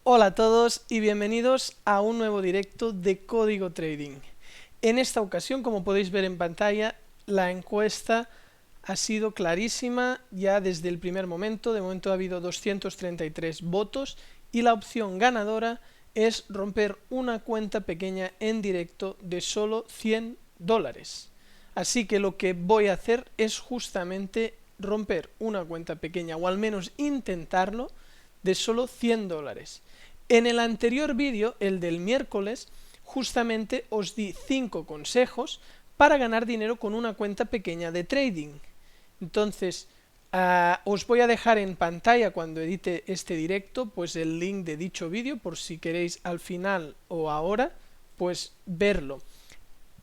Hola a todos y bienvenidos a un nuevo directo de Código Trading. En esta ocasión, como podéis ver en pantalla, la encuesta ha sido clarísima ya desde el primer momento. De momento ha habido 233 votos y la opción ganadora es romper una cuenta pequeña en directo de solo $100. Así que lo que voy a hacer es justamente romper una cuenta pequeña, o al menos intentarlo, de solo $100. En el anterior vídeo, el del miércoles, justamente os di 5 consejos para ganar dinero con una cuenta pequeña de trading. Entonces, os voy a dejar en pantalla cuando edite este directo pues el link de dicho vídeo por si queréis al final o ahora pues verlo.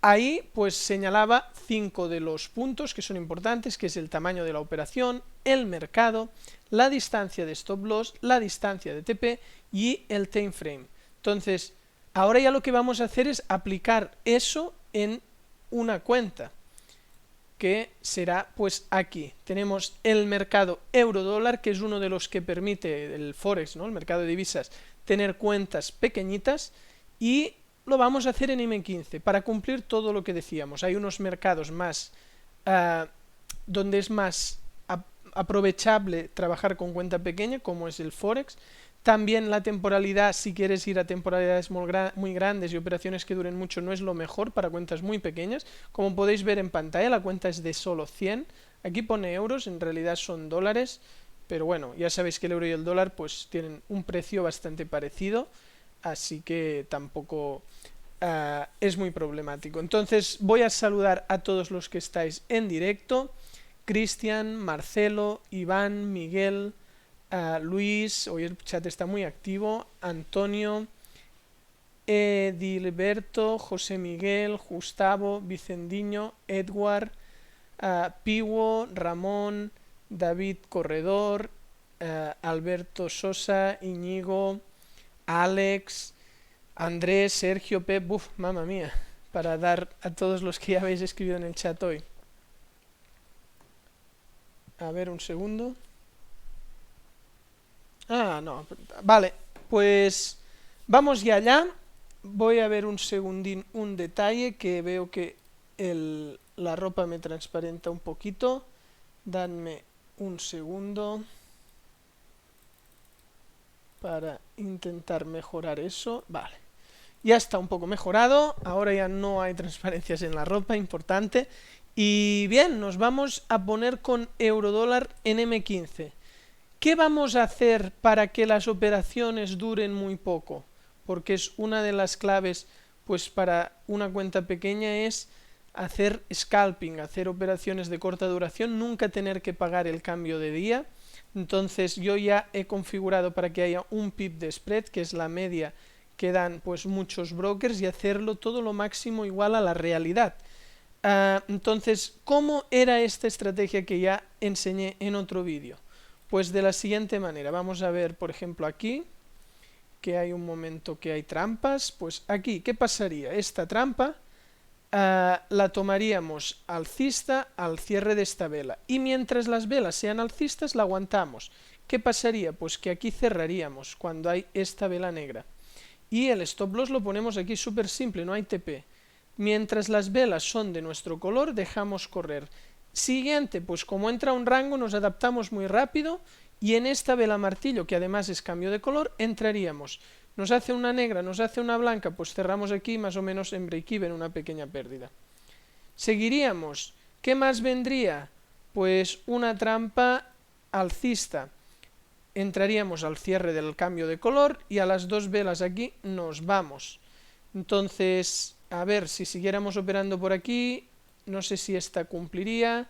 Ahí pues señalaba 5 de los puntos que son importantes, que es el tamaño de la operación, el mercado, la distancia de stop loss, la distancia de TP y el time frame. Entonces, ahora ya lo que vamos a hacer es aplicar eso en una cuenta, que será pues aquí. Tenemos el mercado euro-dólar, que es uno de los que permite el Forex, ¿no? El mercado de divisas, tener cuentas pequeñitas, y lo vamos a hacer en M15 para cumplir todo lo que decíamos. Hay unos mercados más donde es más aprovechable trabajar con cuenta pequeña, como es el Forex. También la temporalidad, si quieres ir a temporalidades muy grandes y operaciones que duren mucho, no es lo mejor para cuentas muy pequeñas. Como podéis ver en pantalla, la cuenta es de solo 100. Aquí pone euros, en realidad son dólares, pero bueno, ya sabéis que el euro y el dólar pues tienen un precio bastante parecido, así que tampoco es muy problemático. Entonces voy a saludar a todos los que estáis en directo: Cristian, Marcelo, Iván, Miguel, Luis, hoy el chat está muy activo, Antonio, Edilberto, José Miguel, Gustavo, Vicendiño, Edward, Piwo, Ramón, David Corredor, Alberto Sosa, Iñigo, Alex, Andrés, Sergio, Pep, mamma mía, para dar a todos los que ya habéis escrito en el chat hoy. A ver, un segundo. No, vale, pues vamos ya allá. Voy a ver un segundín un detalle, que veo que la ropa me transparenta un poquito. Dadme un segundo para intentar mejorar eso. Vale, ya está un poco mejorado, ahora ya no hay transparencias en la ropa, importante. Y bien, nos vamos a poner con eurodólar en M15. ¿Qué vamos a hacer para que las operaciones duren muy poco? Porque es una de las claves pues para una cuenta pequeña, es hacer scalping, hacer operaciones de corta duración, nunca tener que pagar el cambio de día. Entonces yo ya he configurado para que haya un pip de spread, que es la media que dan pues muchos brokers, y hacerlo todo lo máximo igual a la realidad. Entonces, ¿cómo era esta estrategia que ya enseñé en otro vídeo? Pues de la siguiente manera. Vamos a ver, por ejemplo, aquí, que hay un momento que hay trampas. Pues aquí, ¿qué pasaría? Esta trampa la tomaríamos alcista al cierre de esta vela, y mientras las velas sean alcistas la aguantamos. ¿Qué pasaría? Pues que aquí cerraríamos cuando hay esta vela negra, y el stop loss lo ponemos aquí súper simple, no hay TP. Mientras las velas son de nuestro color, dejamos correr. Siguiente, pues como entra un rango nos adaptamos muy rápido, y en esta vela martillo, que además es cambio de color, entraríamos. Nos hace una negra, nos hace una blanca, pues cerramos aquí más o menos en break-even, una pequeña pérdida. Seguiríamos. ¿Qué más vendría? Pues una trampa alcista. Entraríamos al cierre del cambio de color y a las dos velas aquí nos vamos. Entonces, a ver, si siguiéramos operando por aquí, no sé si esta cumpliría,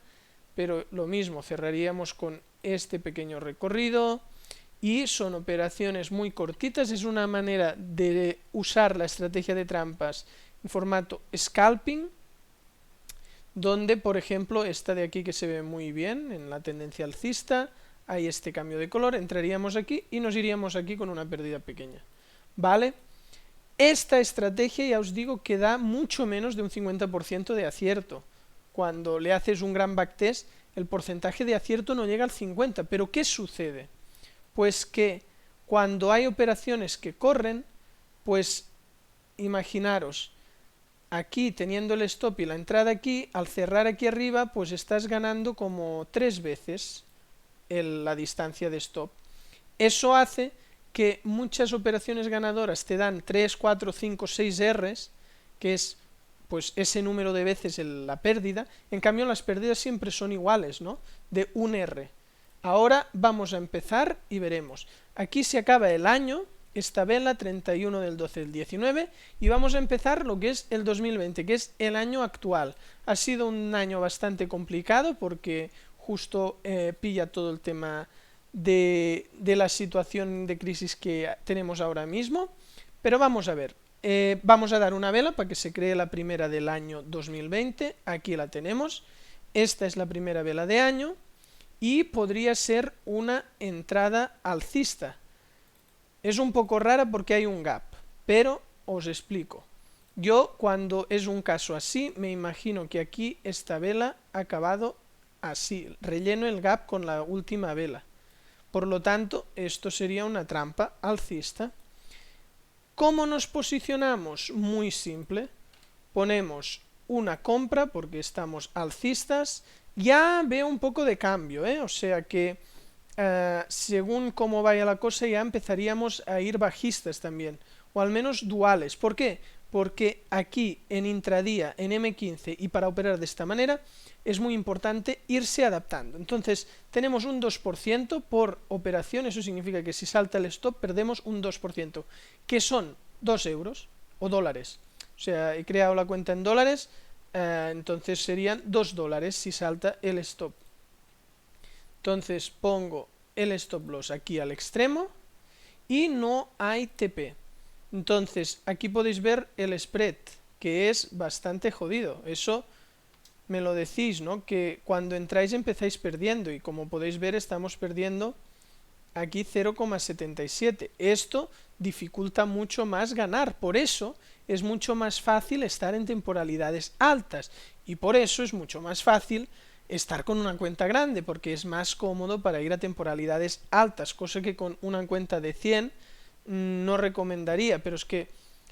pero lo mismo, cerraríamos con este pequeño recorrido, y son operaciones muy cortitas. Es una manera de usar la estrategia de trampas en formato scalping, donde por ejemplo esta de aquí, que se ve muy bien en la tendencia alcista, hay este cambio de color, entraríamos aquí y nos iríamos aquí con una pérdida pequeña, ¿vale? Esta estrategia ya os digo que da mucho menos de un 50% de acierto. Cuando le haces un gran backtest, el porcentaje de acierto no llega al 50%, pero ¿qué sucede? Pues que cuando hay operaciones que corren, pues imaginaros, aquí teniendo el stop y la entrada aquí, al cerrar aquí arriba, pues estás ganando como 3 veces la distancia de stop. Eso hace que muchas operaciones ganadoras te dan 3, 4, 5, 6 Rs, que es pues ese número de veces la pérdida. En cambio las pérdidas siempre son iguales, ¿no? De 1 R. Ahora vamos a empezar y veremos. Aquí se acaba el año, esta vela 31 del 12 del 19, y vamos a empezar lo que es el 2020, que es el año actual. Ha sido un año bastante complicado porque justo pilla todo el tema de la situación de crisis que tenemos ahora mismo, pero vamos a ver. Vamos a dar una vela para que se cree la primera del año 2020, aquí la tenemos, esta es la primera vela de año, y podría ser una entrada alcista. Es un poco rara porque hay un gap, pero os explico. Yo cuando es un caso así, me imagino que aquí esta vela ha acabado así, relleno el gap con la última vela. Por lo tanto, esto sería una trampa alcista. ¿Cómo nos posicionamos? Muy simple. Ponemos una compra porque estamos alcistas. Ya veo un poco de cambio, o sea que según cómo vaya la cosa ya empezaríamos a ir bajistas también, o al menos duales. ¿Por qué? Porque aquí en intradía, en M15 y para operar de esta manera es muy importante irse adaptando. Entonces tenemos un 2% por operación, eso significa que si salta el stop perdemos un 2%, que son 2 euros o dólares. O sea, he creado la cuenta en dólares, entonces serían 2 dólares si salta el stop. Entonces pongo el stop loss aquí al extremo y no hay TP. Entonces aquí podéis ver el spread, que es bastante jodido. Eso me lo decís, ¿no? Que cuando entráis empezáis perdiendo y como podéis ver estamos perdiendo aquí 0,77. Esto dificulta mucho más ganar, por eso es mucho más fácil estar en temporalidades altas y por eso es mucho más fácil estar con una cuenta grande, porque es más cómodo para ir a temporalidades altas, cosa que con una cuenta de 100 no recomendaría, pero es que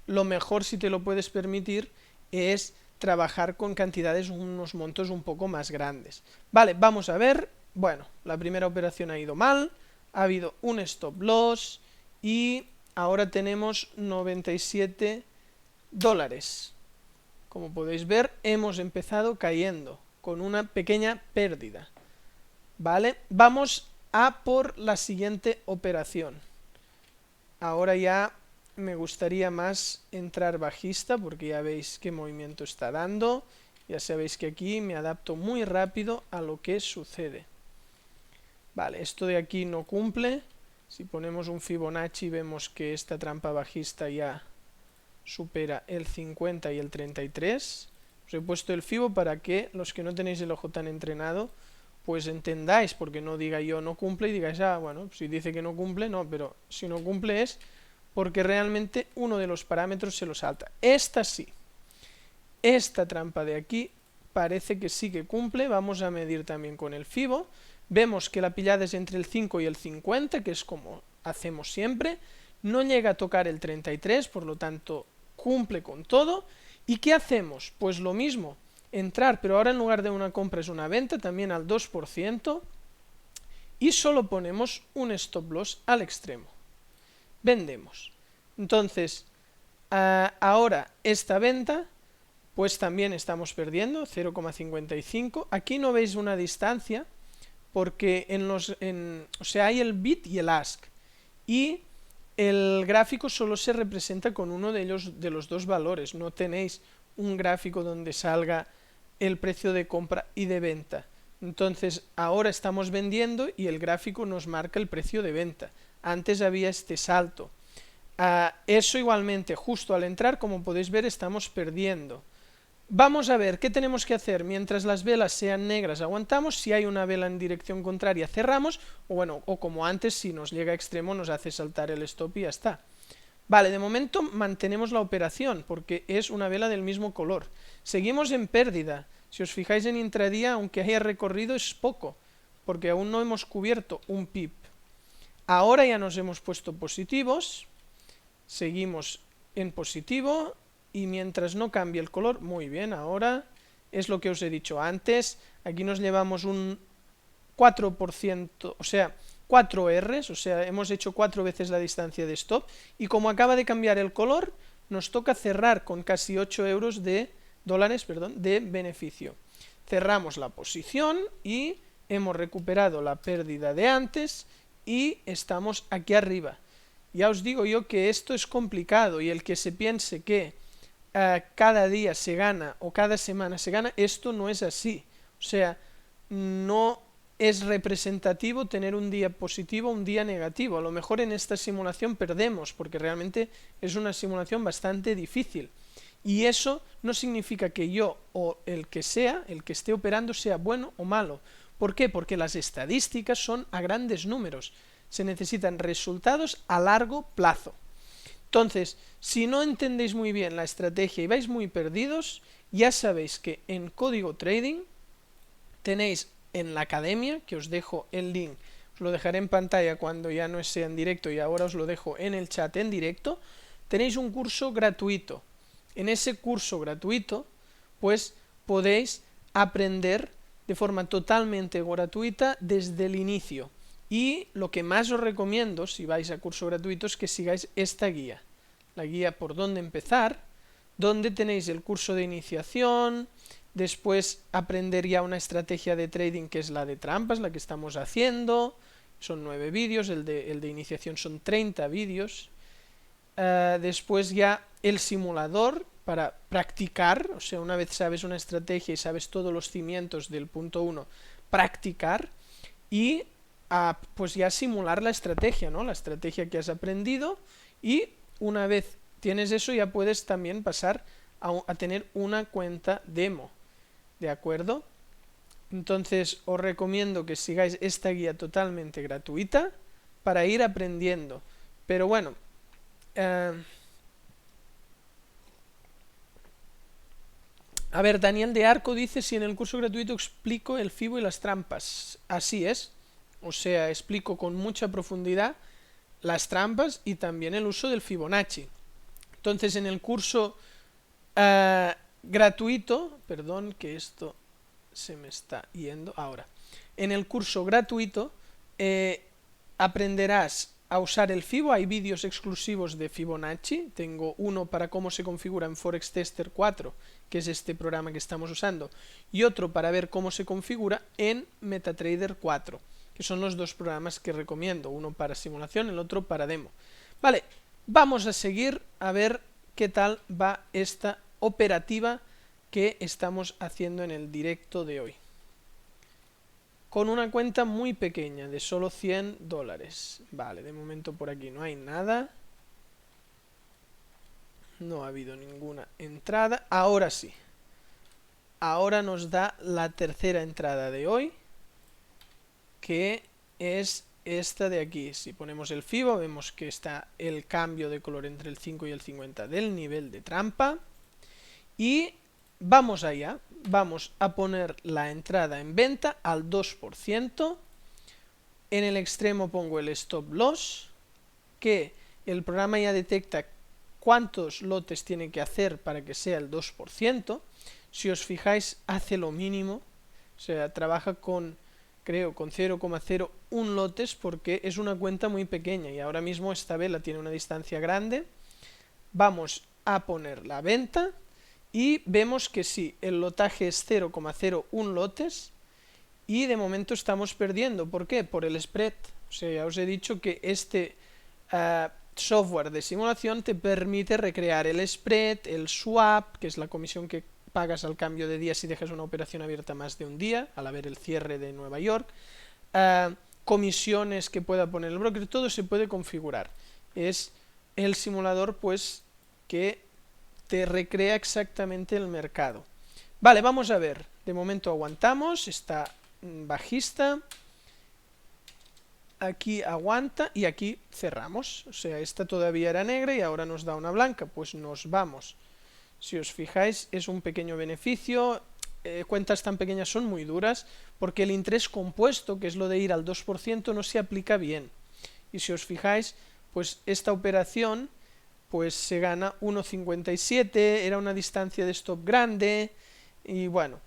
lo mejor, si te lo puedes permitir, es trabajar con cantidades, unos montos un poco más grandes. Vale, vamos a ver. Bueno, la primera operación ha ido mal, ha habido un stop loss y ahora tenemos 97 dólares. Como podéis ver, hemos empezado cayendo con una pequeña pérdida. Vale, vamos a por la siguiente operación. Ahora ya me gustaría más entrar bajista porque ya veis qué movimiento está dando. Ya sabéis que aquí me adapto muy rápido a lo que sucede. Vale, esto de aquí no cumple. Si ponemos un Fibonacci vemos que esta trampa bajista ya supera el 50 y el 33. Os he puesto el Fibo para que los que no tenéis el ojo tan entrenado pues entendáis, porque no diga yo no cumple y digáis, ah, bueno, si dice que no cumple, no, pero si no cumple es porque realmente uno de los parámetros se lo salta. Esta sí. Esta trampa de aquí parece que sí que cumple. Vamos a medir también con el Fibo. Vemos que la pillada es entre el 5 y el 50, que es como hacemos siempre. No llega a tocar el 33, por lo tanto cumple con todo. ¿Y qué hacemos? Pues lo mismo, entrar, pero ahora en lugar de una compra es una venta, también al 2%, y solo ponemos un stop loss al extremo. Vendemos. Entonces, ahora esta venta, pues también estamos perdiendo, 0,55. Aquí no veis una distancia, porque o sea, hay el bid y el ask, y el gráfico solo se representa con uno de los dos valores, no tenéis un gráfico donde salga el precio de compra y de venta. Entonces ahora estamos vendiendo y el gráfico nos marca el precio de venta. Antes había este salto. Eso igualmente, justo al entrar, como podéis ver, estamos perdiendo. Vamos a ver qué tenemos que hacer. Mientras las velas sean negras aguantamos, si hay una vela en dirección contraria cerramos, o bueno, o como antes, si nos llega a extremo nos hace saltar el stop y ya está. Vale, de momento mantenemos la operación porque es una vela del mismo color. Seguimos en pérdida. Si os fijáis en intradía, aunque haya recorrido es poco, porque aún no hemos cubierto un pip. Ahora ya nos hemos puesto positivos, seguimos en positivo y mientras no cambie el color, muy bien, ahora es lo que os he dicho antes, aquí nos llevamos un 4%, o sea, 4 Rs, o sea, hemos hecho 4 veces la distancia de stop, y como acaba de cambiar el color, nos toca cerrar con casi 8 euros de dólares, perdón, de beneficio. Cerramos la posición y hemos recuperado la pérdida de antes y estamos aquí arriba. Ya os digo yo que esto es complicado y el que se piense que cada día se gana o cada semana se gana, esto no es así. O sea, no es representativo tener un día positivo o un día negativo. A lo mejor en esta simulación perdemos, porque realmente es una simulación bastante difícil. Y eso no significa que yo o el que esté operando, sea bueno o malo. ¿Por qué? Porque las estadísticas son a grandes números. Se necesitan resultados a largo plazo. Entonces, si no entendéis muy bien la estrategia y vais muy perdidos, ya sabéis que en Código Trading tenéis en la academia, que os dejo el link, os lo dejaré en pantalla cuando ya no sea en directo y ahora os lo dejo en el chat en directo, tenéis un curso gratuito. En ese curso gratuito, pues podéis aprender de forma totalmente gratuita desde el inicio. Y lo que más os recomiendo, si vais a curso gratuito, es que sigáis esta guía. La guía por dónde empezar, donde tenéis el curso de iniciación, después aprender ya una estrategia de trading que es la de trampas, la que estamos haciendo, son 9 vídeos, el de iniciación son 30 vídeos, después ya el simulador para practicar, o sea, una vez sabes una estrategia y sabes todos los cimientos del punto 1, practicar y pues ya simular la estrategia, ¿no? La estrategia que has aprendido, y una vez tienes eso ya puedes también pasar a tener una cuenta demo, ¿de acuerdo? Entonces os recomiendo que sigáis esta guía totalmente gratuita para ir aprendiendo. Pero bueno, a ver, Daniel de Arco dice si en el curso gratuito explico el FIBO y las trampas. Así es, o sea, explico con mucha profundidad las trampas y también el uso del Fibonacci. Entonces en el curso gratuito, perdón que esto se me está yendo ahora, en el curso gratuito aprenderás a usar el Fibo, hay vídeos exclusivos de Fibonacci, tengo uno para cómo se configura en Forex Tester 4, que es este programa que estamos usando, y otro para ver cómo se configura en MetaTrader 4, que son los dos programas que recomiendo, uno para simulación, el otro para demo. Vale, vamos a seguir a ver qué tal va esta operativa que estamos haciendo en el directo de hoy. Con una cuenta muy pequeña, de solo 100 dólares. Vale, de momento por aquí no hay nada. No ha habido ninguna entrada. Ahora sí. Ahora nos da la tercera entrada de hoy, que es esta de aquí. Si ponemos el FIBO, vemos que está el cambio de color entre el 5 y el 50 del nivel de trampa. Y vamos allá. Vamos a poner la entrada en venta al 2%. En el extremo pongo el stop loss, que el programa ya detecta cuántos lotes tiene que hacer para que sea el 2%. Si os fijáis, hace lo mínimo. O sea, trabaja con, creo, con 0,01 lotes porque es una cuenta muy pequeña y ahora mismo esta vela tiene una distancia grande. Vamos a poner la venta. Y vemos que sí, el lotaje es 0,01 lotes y de momento estamos perdiendo. ¿Por qué? Por el spread. O sea, ya os he dicho que este software de simulación te permite recrear el spread, el swap, que es la comisión que pagas al cambio de día si dejas una operación abierta más de un día, al haber el cierre de Nueva York, comisiones que pueda poner el broker, todo se puede configurar. Es el simulador pues que te recrea exactamente el mercado. Vale, vamos a ver. De momento aguantamos, está bajista. Aquí aguanta y aquí cerramos. O sea, esta todavía era negra y ahora nos da una blanca. Pues nos vamos. Si os fijáis, es un pequeño beneficio. Cuentas tan pequeñas son muy duras porque el interés compuesto, que es lo de ir al 2%, no se aplica bien. Y si os fijáis, pues esta operación pues se gana 1,57, era una distancia de stop grande, y bueno,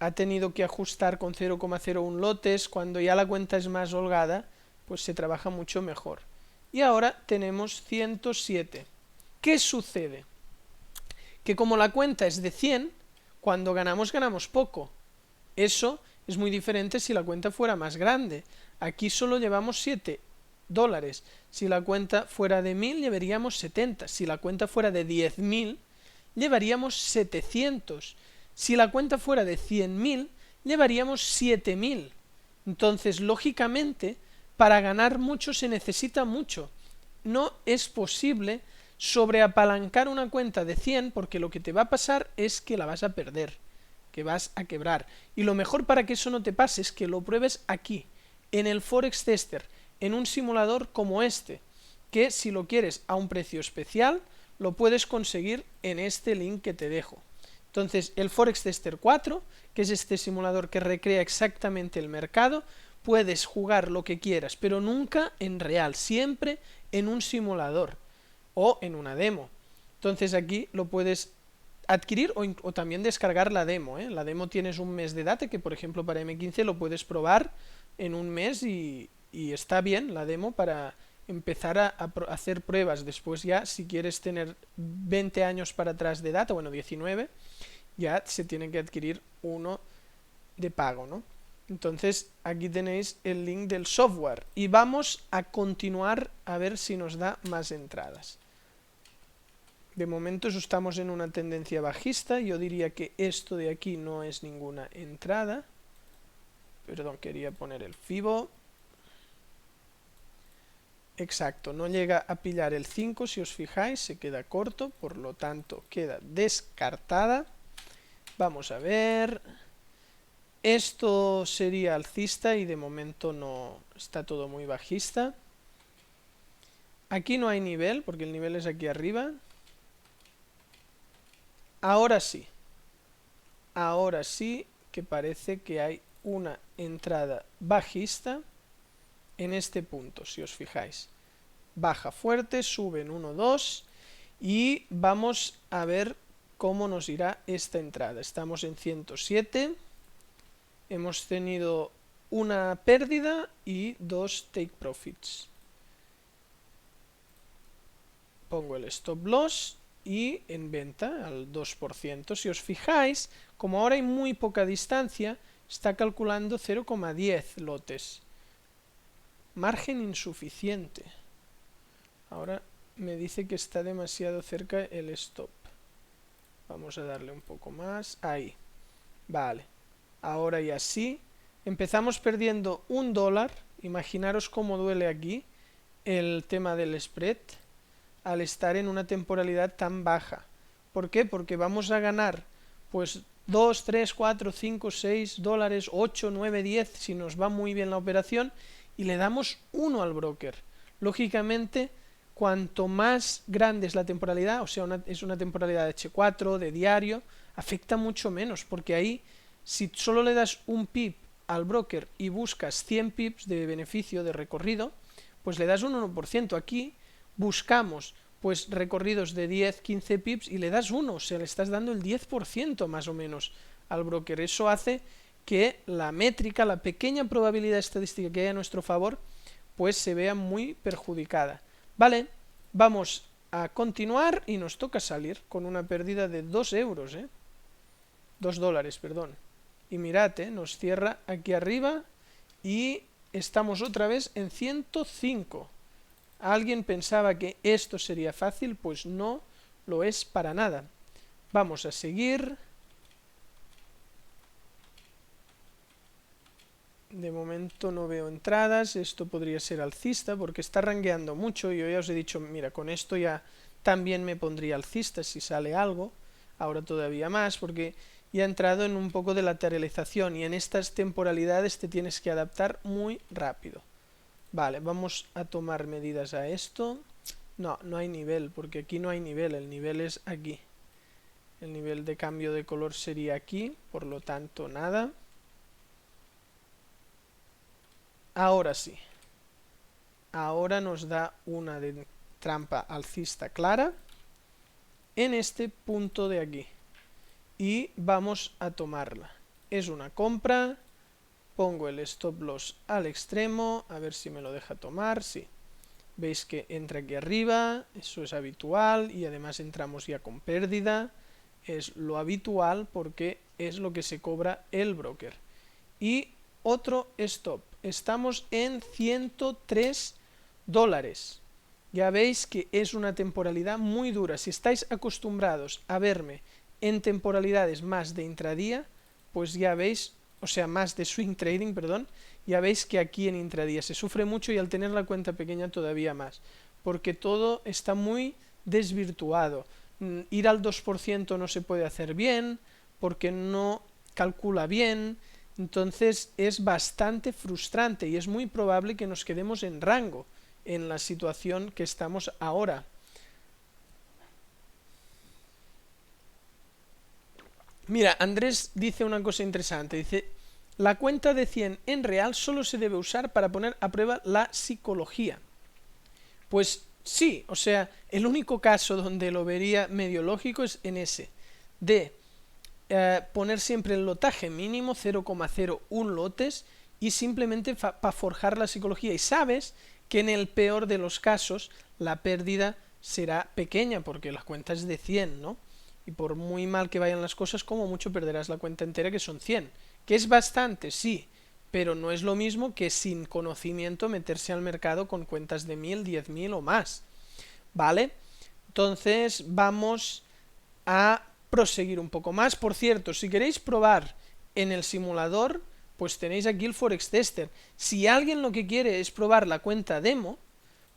ha tenido que ajustar con 0,01 lotes. Cuando ya la cuenta es más holgada, pues se trabaja mucho mejor. Y ahora tenemos 107. ¿Qué sucede? Que como la cuenta es de 100, cuando ganamos poco. Eso es muy diferente si la cuenta fuera más grande. Aquí solo llevamos 7 dólares. Si la cuenta fuera de 1000, llevaríamos 70. Si la cuenta fuera de 10.000, llevaríamos 700. Si la cuenta fuera de 100.000, llevaríamos 7000. Entonces, lógicamente, para ganar mucho se necesita mucho. No es posible sobreapalancar una cuenta de 100, porque lo que te va a pasar es que la vas a perder, que vas a quebrar. Y lo mejor para que eso no te pase es que lo pruebes aquí, en el Forex Tester, en un simulador como este, que si lo quieres a un precio especial, lo puedes conseguir en este link que te dejo. Entonces, el Forex Tester 4, que es este simulador que recrea exactamente el mercado, puedes jugar lo que quieras, pero nunca en real, siempre en un simulador o en una demo. Entonces aquí lo puedes adquirir o también descargar la demo, ¿eh? La demo tienes un mes de data, que por ejemplo para M15 lo puedes probar en un mes y está bien la demo para empezar a hacer pruebas. Después ya, si quieres tener 20 años para atrás de data, bueno, 19, ya se tiene que adquirir uno de pago, ¿no? Entonces aquí tenéis el link del software y vamos a continuar a ver si nos da más entradas. De momento estamos en una tendencia bajista. Yo diría que esto de aquí no es ninguna entrada. Perdón, quería poner el FIBO. Exacto, no llega a pillar el 5, si os fijáis, se queda corto, por lo tanto queda descartada. Vamos a ver. Esto sería alcista y de momento no está todo muy bajista. Aquí no hay nivel, porque el nivel es aquí arriba. Ahora sí que parece que hay una entrada bajista en este punto, si os fijáis. Baja fuerte, sube en 1, 2 y vamos a ver cómo nos irá esta entrada. Estamos en 107, hemos tenido una pérdida y 2 take profits. Pongo el stop loss y en venta al 2%. Si os fijáis, como ahora hay muy poca distancia, está calculando 0,10 lotes. Margen insuficiente. Ahora me dice que está demasiado cerca el stop. Vamos a darle un poco más. Ahí. Vale. Ahora ya sí. Empezamos perdiendo $1. Imaginaros cómo duele aquí el tema del spread al estar en una temporalidad tan baja. ¿Por qué? Porque vamos a ganar pues 2, 3, 4, 5, 6 dólares, 8, 9, 10 si nos va muy bien la operación y le damos 1 al broker. Lógicamente, cuanto más grande es la temporalidad, o sea, es una temporalidad de H4, de diario, afecta mucho menos, porque ahí, si solo le das un pip al broker y buscas 100 pips de beneficio de recorrido, pues le das un 1%. Aquí buscamos pues recorridos de 10, 15 pips y le das 1, o sea, le estás dando el 10% más o menos al broker. Eso hace que la métrica, la pequeña probabilidad estadística que hay a nuestro favor, pues se vea muy perjudicada. Vale, vamos a continuar y nos toca salir con una pérdida de 2 euros, 2 dólares, perdón. Y mirad, nos cierra aquí arriba y estamos otra vez en 105. ¿Alguien pensaba que esto sería fácil? Pues no lo es para nada. Vamos a seguir. De momento no veo entradas. Esto podría ser alcista porque está rangueando mucho. Yo ya os he dicho, mira, con esto ya también me pondría alcista si sale algo. Ahora todavía más porque ya ha entrado en un poco de lateralización y en estas temporalidades te tienes que adaptar muy rápido. Vale, vamos a tomar medidas a esto. No, no hay nivel, porque aquí no hay nivel, el nivel es aquí. El nivel de cambio de color sería aquí, por lo tanto nada. Ahora sí. ahora nos da una de trampa alcista clara en este punto de aquí y vamos a tomarla. Es una compra, pongo el stop loss al extremo, a ver si me lo deja tomar, sí. Veis que entra aquí arriba, eso es habitual y además entramos ya con pérdida, es lo habitual porque es lo que se cobra el broker. Y otro stop, estamos en 103 dólares. Ya veis que es una temporalidad muy dura. Si estáis acostumbrados a verme en temporalidades más de intradía, pues ya veis, o sea, más de swing trading, perdón, ya veis que aquí en intradía se sufre mucho y al tener la cuenta pequeña todavía más, porque todo está muy desvirtuado. Ir al 2% no se puede hacer bien, porque no calcula bien, entonces es bastante frustrante y es muy probable que nos quedemos en rango en la situación que estamos ahora. Mira, Andrés dice una cosa interesante, dice, la cuenta de 100 en real solo se debe usar para poner a prueba la psicología. Pues sí, o sea, el único caso donde lo vería medio lógico es en ese, de poner siempre el lotaje mínimo, 0,01 lotes, y simplemente para forjar la psicología. Y sabes que en el peor de los casos la pérdida será pequeña, porque la cuenta es de 100, ¿no? Y por muy mal que vayan las cosas, como mucho perderás la cuenta entera, que son 100. Que es bastante, sí, pero no es lo mismo que sin conocimiento meterse al mercado con cuentas de 1000, 10.000 o más. ¿Vale? Entonces vamos a proseguir un poco más. Por cierto, si queréis probar en el simulador, pues tenéis aquí el Forex Tester. Si alguien lo que quiere es probar la cuenta demo,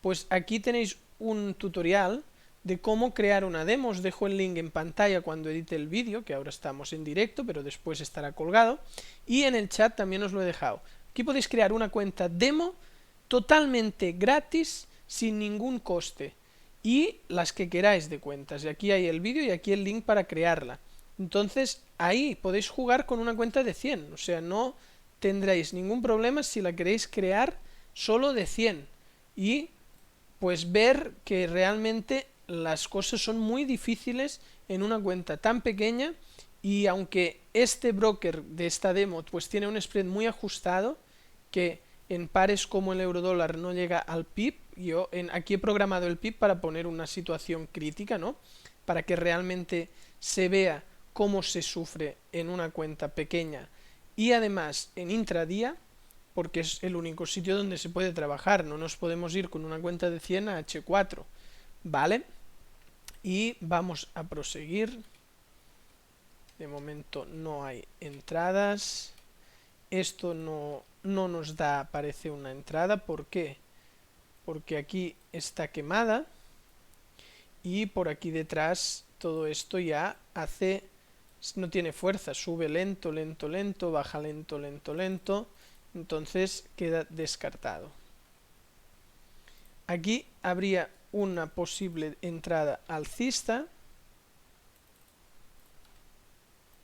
pues aquí tenéis un tutorial de cómo crear una demo. Os dejo el link en pantalla cuando edite el vídeo, que ahora estamos en directo, pero después estará colgado. Y en el chat también os lo he dejado. Aquí podéis crear una cuenta demo totalmente gratis, sin ningún coste. Y las que queráis de cuentas. Y aquí hay el vídeo y aquí el link para crearla. Entonces ahí podéis jugar con una cuenta de 100. O sea, no tendréis ningún problema si la queréis crear solo de 100. Y pues ver que realmente las cosas son muy difíciles en una cuenta tan pequeña. Y aunque este broker de esta demo pues tiene un spread muy ajustado, que en pares como el eurodólar no llega al PIB, yo aquí he programado el PIB para poner una situación crítica, ¿no? Para que realmente se vea cómo se sufre en una cuenta pequeña y además en intradía, porque es el único sitio donde se puede trabajar, no nos podemos ir con una cuenta de 100 a H4, ¿vale? Y vamos a proseguir. De momento no hay entradas. Esto no nos da, parece, una entrada. ¿Por qué? Porque aquí está quemada y por aquí detrás todo esto ya no tiene fuerza, sube lento, lento, lento, baja lento, lento, lento, entonces queda descartado. Aquí habría una posible entrada alcista.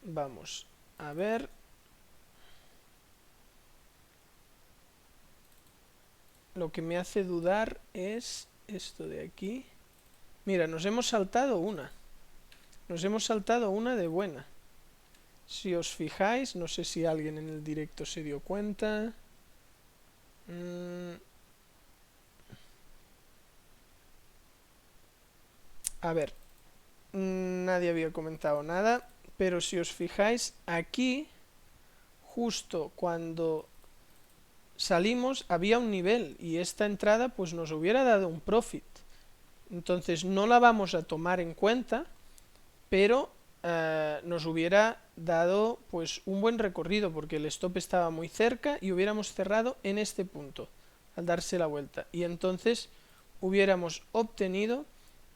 Vamos a ver. Lo que me hace dudar es esto de aquí. Mira, nos hemos saltado una. Nos hemos saltado una de buena. Si os fijáis, no sé si alguien en el directo se dio cuenta. A ver, nadie había comentado nada, pero si os fijáis, aquí, justo cuando salimos, había un nivel y esta entrada pues nos hubiera dado un profit. Entonces no la vamos a tomar en cuenta, pero nos hubiera dado pues un buen recorrido porque el stop estaba muy cerca y hubiéramos cerrado en este punto al darse la vuelta y entonces hubiéramos obtenido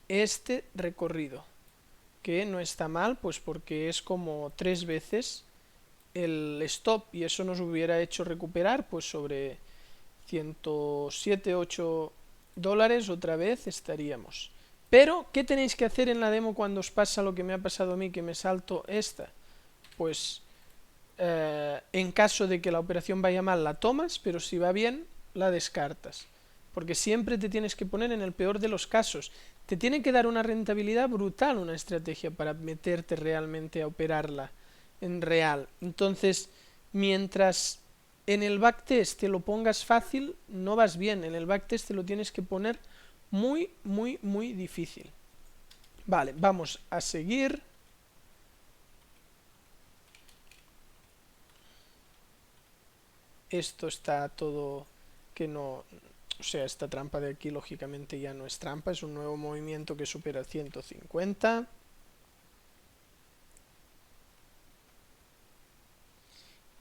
este recorrido, que no está mal pues porque es como 3 veces el stop y eso nos hubiera hecho recuperar pues sobre 107, 8 dólares otra vez estaríamos. Pero, ¿qué tenéis que hacer en la demo cuando os pasa lo que me ha pasado a mí, que me salto esta? Pues, en caso de que la operación vaya mal, la tomas, pero si va bien, la descartas. porque siempre te tienes que poner en el peor de los casos. Te tiene que dar una rentabilidad brutal una estrategia para meterte realmente a operarla en real. Entonces, mientras en el backtest te lo pongas fácil, no vas bien. En el backtest te lo tienes que poner muy, muy, muy difícil. Vale, vamos a seguir. Esto está todo que no... O sea, esta trampa de aquí lógicamente ya no es trampa, es un nuevo movimiento que supera 150.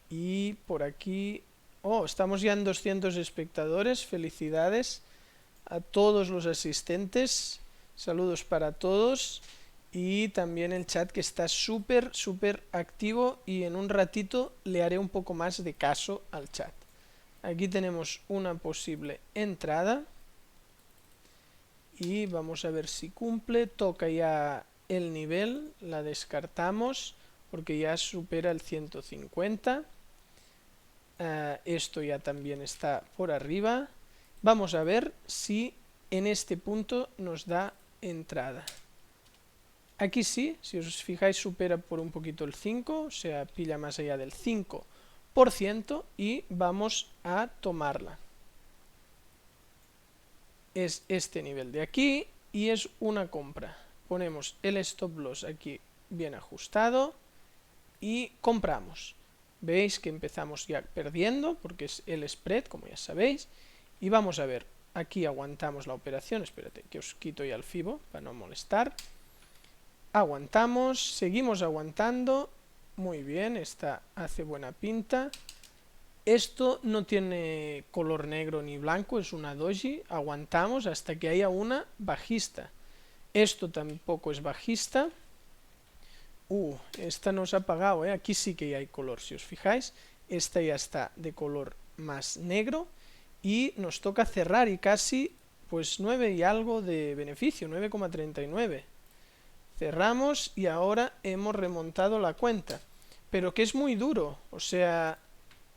Y por aquí... Oh, estamos ya en 200 espectadores, felicidades a todos los asistentes, saludos para todos. Y también el chat que está súper, súper activo y en un ratito le haré un poco más de caso al chat. Aquí tenemos una posible entrada y vamos a ver si cumple. Toca ya el nivel, la descartamos porque ya supera el 150. Esto ya también está por arriba. Vamos a ver si en este punto nos da entrada. Aquí sí, si os fijáis supera por un poquito el 5, o sea, pilla más allá del 5%. Y vamos a tomarla. Es este nivel de aquí y es una compra. Ponemos el stop loss aquí bien ajustado y compramos. Veis que empezamos ya perdiendo porque es el spread, como ya sabéis. Y vamos a ver, aquí aguantamos la operación. Espérate que os quito ya el FIBO para no molestar. Aguantamos, seguimos aguantando. Muy bien, esta hace buena pinta. Esto no tiene color negro ni blanco, es una doji. Aguantamos hasta que haya una bajista. Esto tampoco es bajista. Esta nos ha apagado, aquí sí que ya hay color, si os fijáis. Esta ya está de color más negro. Y nos toca cerrar y casi pues 9 y algo de beneficio, 9,39. Cerramos y ahora hemos remontado la cuenta. Pero que es muy duro, o sea,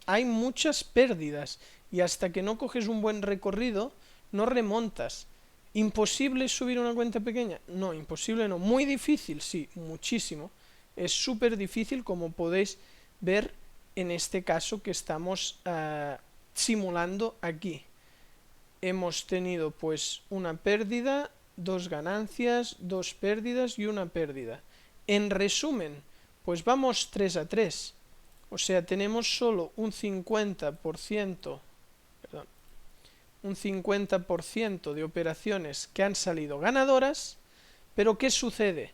hay muchas pérdidas y hasta que no coges un buen recorrido, no remontas. ¿Imposible subir una cuenta pequeña? No, imposible no. Muy difícil, sí, muchísimo. Es súper difícil, como podéis ver en este caso que estamos simulando aquí. Hemos tenido pues una pérdida, 2 ganancias, 2 pérdidas y una pérdida. En resumen, pues vamos 3 a 3. O sea, tenemos solo un 50%, perdón, un 50% de operaciones que han salido ganadoras, pero ¿qué sucede?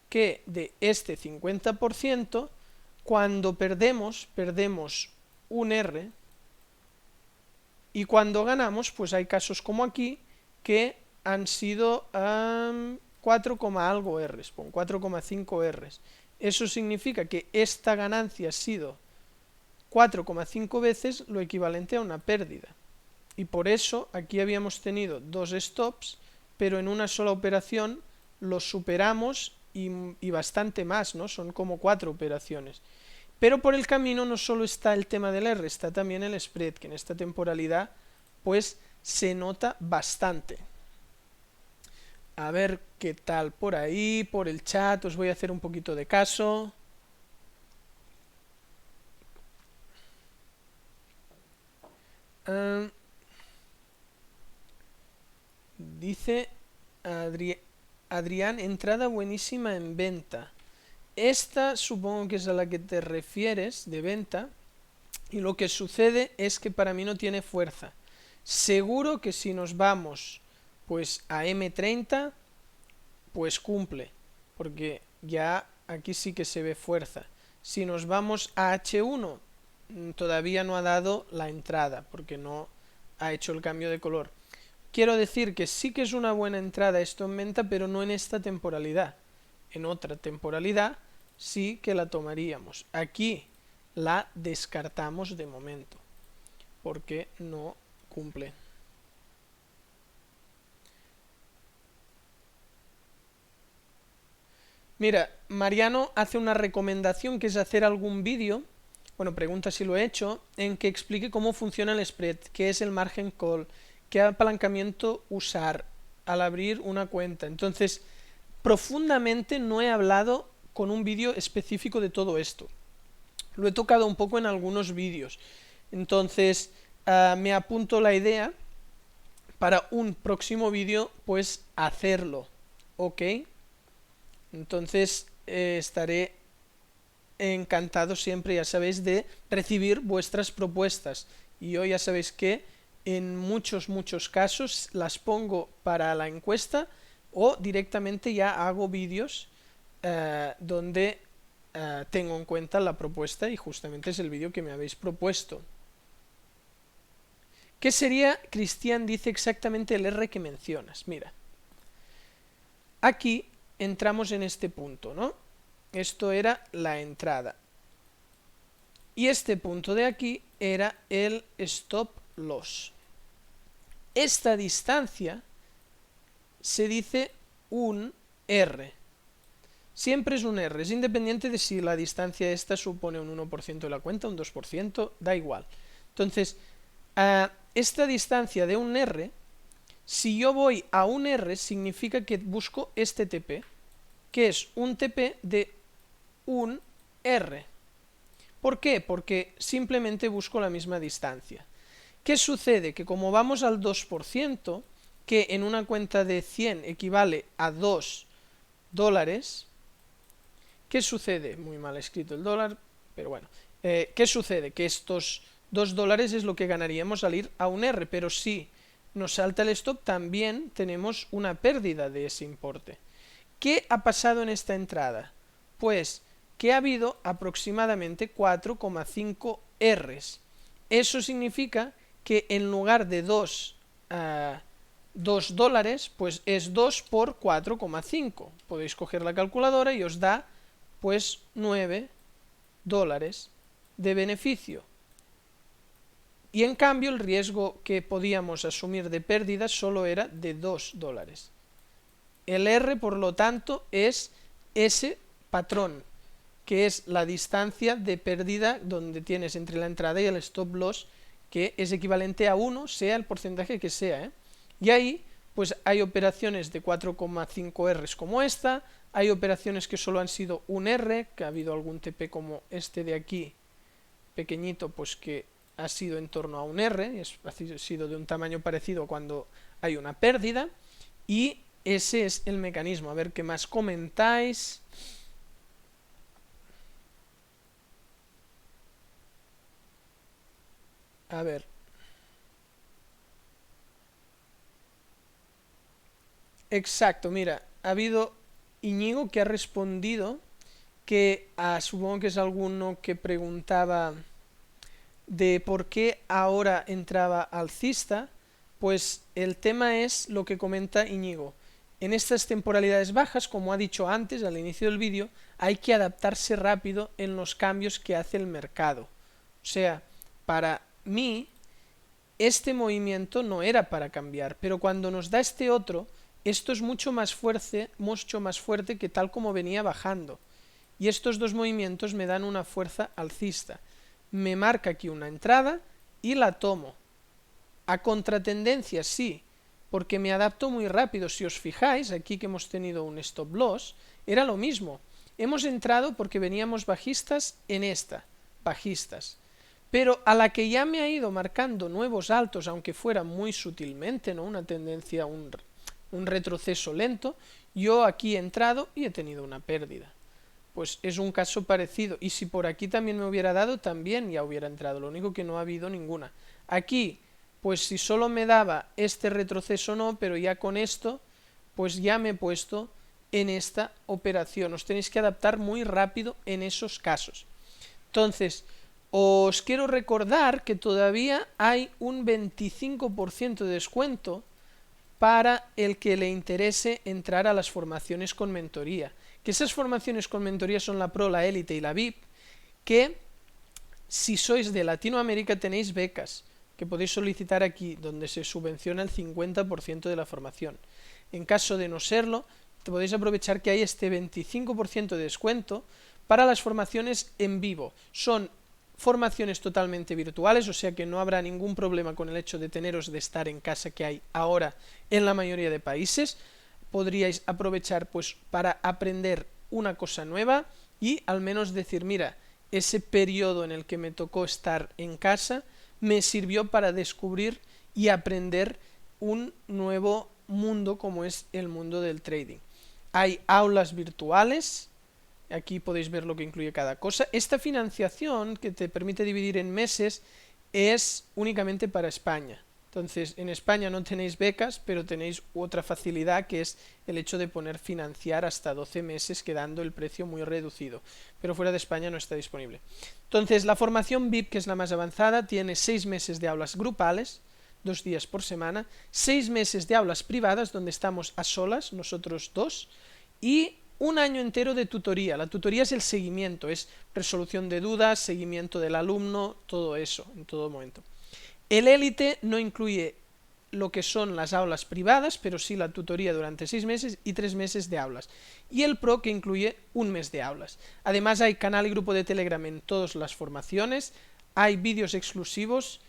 Que de este 50%, cuando perdemos un R, y cuando ganamos, pues hay casos como aquí, que han sido 4, algo Rs, con 4,5 Rs. Eso significa que esta ganancia ha sido 4,5 veces lo equivalente a una pérdida. Y por eso aquí habíamos tenido 2 stops, pero en una sola operación los superamos y bastante más, ¿no? Son como 4 operaciones. Pero por el camino no solo está el tema del R, está también el spread, que en esta temporalidad pues se nota bastante. A ver qué tal por ahí, por el chat, os voy a hacer un poquito de caso. Dice Adrián, entrada buenísima en venta. Esta supongo que es a la que te refieres, de venta, y lo que sucede es que para mí no tiene fuerza. Seguro que si nos vamos pues a M30, pues cumple, porque ya aquí sí que se ve fuerza. Si nos vamos a H1, todavía no ha dado la entrada, porque no ha hecho el cambio de color. Quiero decir que sí que es una buena entrada esto en venta, pero no en esta temporalidad. En otra temporalidad sí que la tomaríamos. Aquí la descartamos de momento, porque no cumple. Mira, Mariano hace una recomendación que es hacer algún vídeo, bueno, pregunta si lo he hecho, en que explique cómo funciona el spread, qué es el margin call, qué apalancamiento usar al abrir una cuenta. Entonces, profundamente no he hablado con un vídeo específico de todo esto. Lo he tocado un poco en algunos vídeos. Entonces, me apunto la idea para un próximo vídeo, pues hacerlo. ¿Ok? Entonces, estaré encantado siempre, ya sabéis, de recibir vuestras propuestas. Y yo ya sabéis que en muchos casos las pongo para la encuesta o directamente ya hago vídeos donde tengo en cuenta la propuesta y justamente es el vídeo que me habéis propuesto. ¿Qué sería, Cristian dice, exactamente el R que mencionas? Mira, aquí entramos en este punto, ¿no? Esto era la entrada. Y este punto de aquí era el stop loss. Esta distancia se dice un R. Siempre es un R, es independiente de si la distancia esta supone un 1% de la cuenta, un 2%, da igual. Entonces, esta distancia de un R, si yo voy a un R, significa que busco este TP, que es un TP de un R. ¿Por qué? Porque simplemente busco la misma distancia. ¿Qué sucede? Que como vamos al 2%, que en una cuenta de 100 equivale a 2 dólares, ¿qué sucede? Muy mal escrito el dólar, pero bueno. ¿Qué sucede? Que estos 2 dólares es lo que ganaríamos al ir a un R, pero si nos salta el stop también tenemos una pérdida de ese importe. ¿Qué ha pasado en esta entrada? Pues que ha habido aproximadamente 4,5 Rs. Eso significa que en lugar de 2 dólares, pues es 2 por 4,5. Podéis coger la calculadora y os da pues 9 dólares de beneficio. Y en cambio el riesgo que podíamos asumir de pérdida solo era de 2 dólares. El R, por lo tanto, es ese patrón, que es la distancia de pérdida donde tienes entre la entrada y el stop loss, que es equivalente a 1, sea el porcentaje que sea, ¿eh? Y ahí, pues hay operaciones de 4,5 Rs como esta, hay operaciones que solo han sido un R, que ha habido algún TP como este de aquí, pequeñito, pues que ha sido en torno a un R, ha sido de un tamaño parecido cuando hay una pérdida, y ese es el mecanismo. A ver qué más comentáis. A ver. Exacto, mira, ha habido Iñigo que ha respondido que supongo que es alguno que preguntaba de por qué ahora entraba alcista. Pues el tema es lo que comenta Iñigo. En estas temporalidades bajas, como ha dicho antes al inicio del vídeo, hay que adaptarse rápido en los cambios que hace el mercado. O sea, para mí, este movimiento no era para cambiar, pero cuando nos da este otro, esto es mucho más fuerte que tal como venía bajando. Y estos dos movimientos me dan una fuerza alcista. Me marca aquí una entrada y la tomo. A contratendencia sí, porque me adapto muy rápido. Si os fijáis, aquí que hemos tenido un stop loss, era lo mismo. Hemos entrado porque veníamos bajistas en esta, bajistas. Pero a la que ya me ha ido marcando nuevos altos, aunque fuera muy sutilmente, ¿no? Una tendencia, un retroceso lento, yo aquí he entrado y he tenido una pérdida. Pues es un caso parecido. Y si por aquí también me hubiera dado, también ya hubiera entrado. Lo único que no ha habido ninguna. Aquí, pues si solo me daba este retroceso no, pero ya con esto, pues ya me he puesto en esta operación. Os tenéis que adaptar muy rápido en esos casos. Entonces, os quiero recordar que todavía hay un 25% de descuento para el que le interese entrar a las formaciones con mentoría. Que esas formaciones con mentoría son la Pro, la Élite y la VIP, que si sois de Latinoamérica tenéis becas, que podéis solicitar aquí, donde se subvenciona el 50% de la formación. En caso de no serlo, podéis aprovechar que hay este 25% de descuento para las formaciones en vivo. Son formaciones totalmente virtuales, o sea que no habrá ningún problema con el hecho de teneros de estar en casa que hay ahora en la mayoría de países. Podríais aprovechar pues para aprender una cosa nueva y al menos decir, mira, ese periodo en el que me tocó estar en casa me sirvió para descubrir y aprender un nuevo mundo como es el mundo del trading. Hay aulas virtuales, aquí podéis ver lo que incluye cada cosa. Esta financiación que te permite dividir en meses es únicamente para España. Entonces, en España no tenéis becas, pero tenéis otra facilidad que es el hecho de poner financiar hasta 12 meses, quedando el precio muy reducido. Pero fuera de España no está disponible. Entonces, la formación VIP, que es la más avanzada, tiene 6 meses de aulas grupales, 2 días por semana, 6 meses de aulas privadas, donde estamos a solas, nosotros dos, y un año entero de tutoría. La tutoría es el seguimiento, es resolución de dudas, seguimiento del alumno, todo eso, en todo momento. El élite no incluye lo que son las aulas privadas, pero sí la tutoría durante 6 meses y 3 meses de aulas. Y el pro, que incluye un mes de aulas. Además hay canal y grupo de Telegram en todas las formaciones, hay vídeos exclusivos,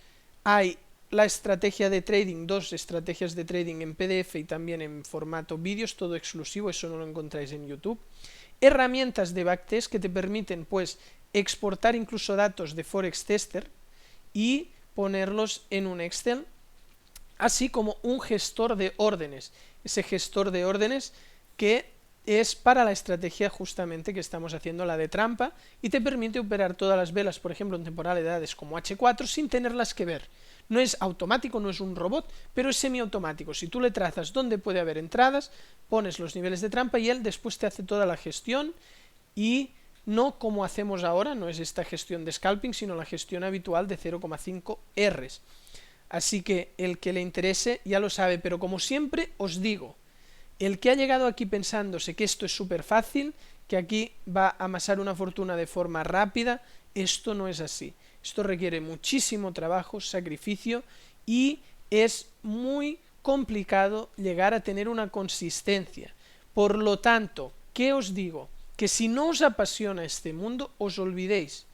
hay la estrategia de trading, 2 estrategias de trading en PDF y también en formato vídeos, todo exclusivo, eso no lo encontráis en YouTube. Herramientas de backtest que te permiten pues exportar incluso datos de Forex Tester y ponerlos en un Excel, así como un gestor de órdenes, ese gestor de órdenes que es para la estrategia justamente que estamos haciendo, la de trampa, y te permite operar todas las velas, por ejemplo en temporalidades como H4, sin tenerlas que ver. No es automático, no es un robot, pero es semiautomático. Si tú le trazas dónde puede haber entradas, pones los niveles de trampa y él después te hace toda la gestión, y no como hacemos ahora, no es esta gestión de scalping, sino la gestión habitual de 0,5 Rs. Así que el que le interese ya lo sabe, pero como siempre os digo, el que ha llegado aquí pensándose que esto es súper fácil, que aquí va a amasar una fortuna de forma rápida, esto no es así. Esto requiere muchísimo trabajo, sacrificio, y es muy complicado llegar a tener una consistencia. Por lo tanto, ¿qué os digo? Que si no os apasiona este mundo, os olvidéis